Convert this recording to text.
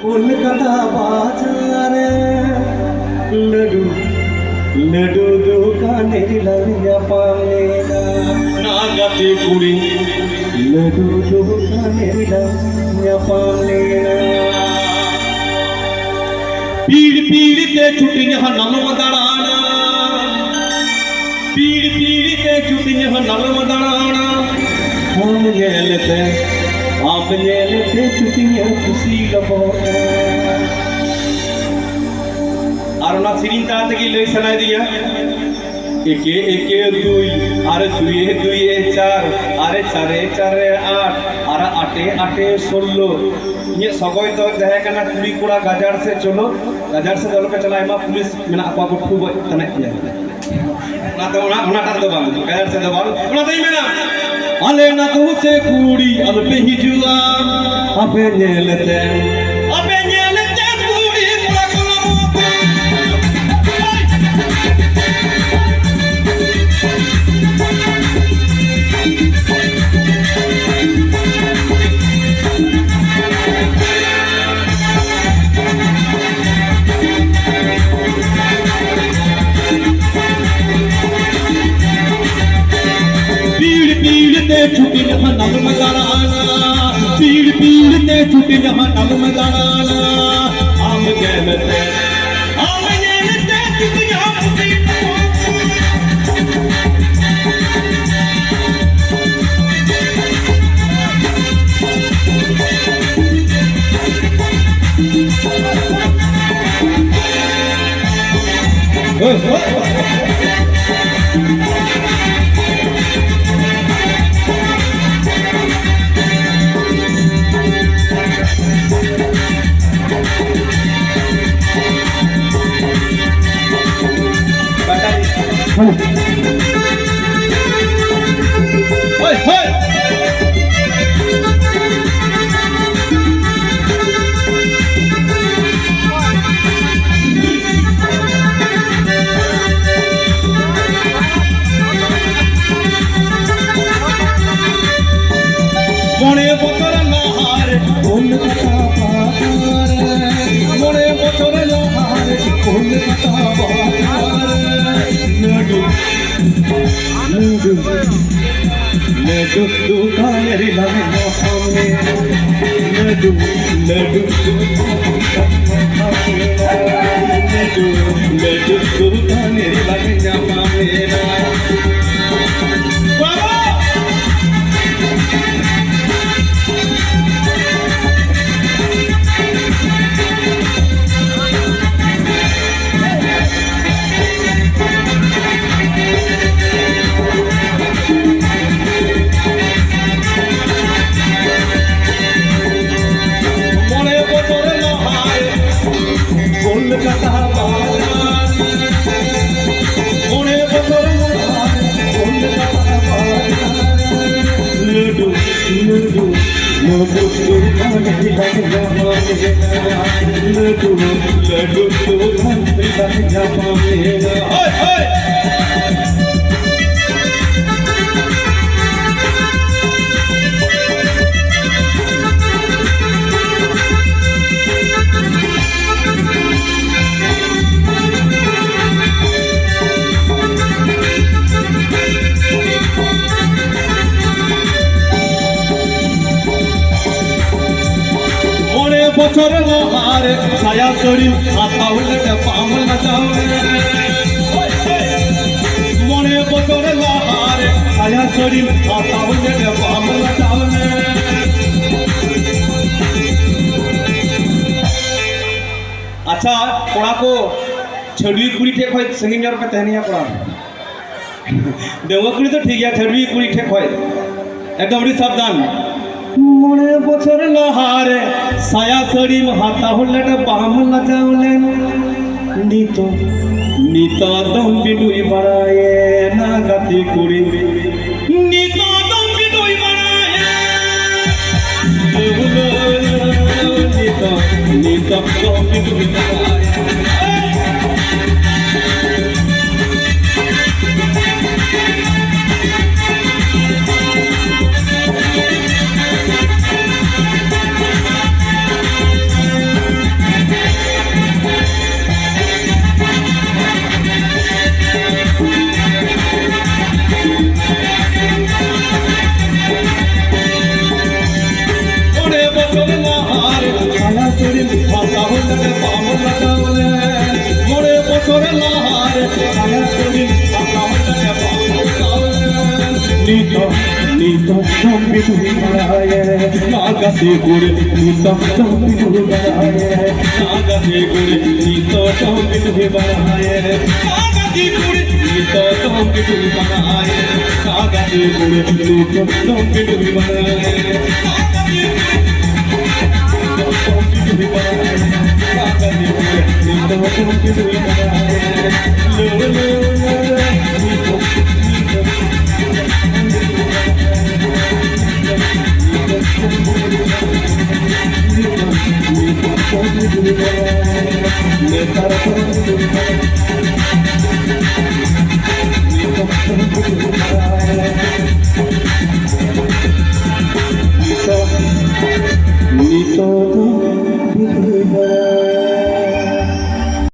কলকাতা বাজারে লডু লডু দোকানের লাইয়া পালে না গাতে কুড়ি লডু দোকানের লাইয়া পালে पीड़ पीड़ ते छुट्टी नल मदाना पीड़ पीड़ ते छुट्टी नल मदाना हम जेलते आप जेलते छुट्टियां खुशी लबो और ना सीरीन ताते की ले सनाई दिया एके एके दुई आरे दुई दुई चार आरे चारे चारे आठ आरे आटे आटे 16 ये सगोय तो देहे कना कुड़ी कुड़ा गाजार से चलो गाजार से दल पे चला एमा पुलिस मेना आपा को ठुब तने किया ना तो ना टा दो बाल गाजार से दो बाल ना तो मेना आले ना तो से कुड़ी अल पे हिजुआ अबे नेलते कुड़ी कुड़ा छुट्टी जहाँ नल मदाना पीड़ पीड़ ते छुट्टी जहाँ नल मदाना आम गेलते छुट्टियां खुशी মনে বছর লোহার কলকাতা বাজার মনে বছর লোহার কলকাতা বাজার লডু লডু লডু দোকানের লাইয়া সামনে লডু লডু লডু লডু দোকানের লাইয়া সামনে কলকাতা বাজার মনে বছর কলকাতা বাজার লডু লডু লডু দোকানের লাইয়া লডু লডু দোকানের লাইয়া বছর লোহার ছায়া সরি হাতা উল্টে পামল নাচাওনে মনে বছর লোহার ছায়া সরি হাতা উল্টে পামল নাচাওনে अच्छा कोड़ा को छड़ी कुड़ी ठेक होय संगीन जर पे तहनिया कोड़ा देवा कुड़ी तो ठीक है छड़ी कुड़ी ठेक होय एकदम बड़ी सावधान মনে বছর লোহারে ছায়া সরি হাতা হলে বাম নাচাওলে নিত নিত দম বিডুই বাড়ায় না গাতি কুড়ি নিত দম বিডুই বাড়ায় নিত নিত দম বিডুই বাড়ায় কাটে পাম লাগাওলে মোরে বছর লাহার ছায়া করি নাম কাটে পাম লাগাওলে নিত নিত সম্বি তুই মারায়ে নাগাতে গুড় নিত সম্বি তুই মারায়ে নাগাতে গুড় নিত সম্বি তুই মারায়ে নাগাতে গুড় নিত সম্বি তুই মারায়ে নাগাতে গুড় নিত সম্বি তুই মারায়ে Nito